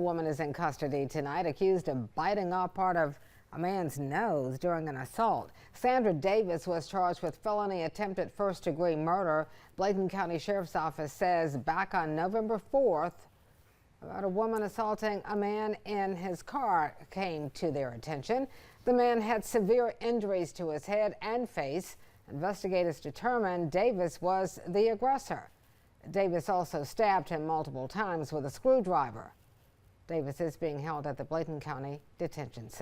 A woman is in custody tonight accused of biting off part of a man's nose during an assault. Sandra Davis was charged with felony attempted first-degree murder. Bladen County Sheriff's Office says back on November 4th, about a woman assaulting a man in his car came to their attention. The man had severe injuries to his head and face. Investigators determined Davis was the aggressor. Davis also stabbed him multiple times with a screwdriver. Davis is being held at the Bladen County Detention Center.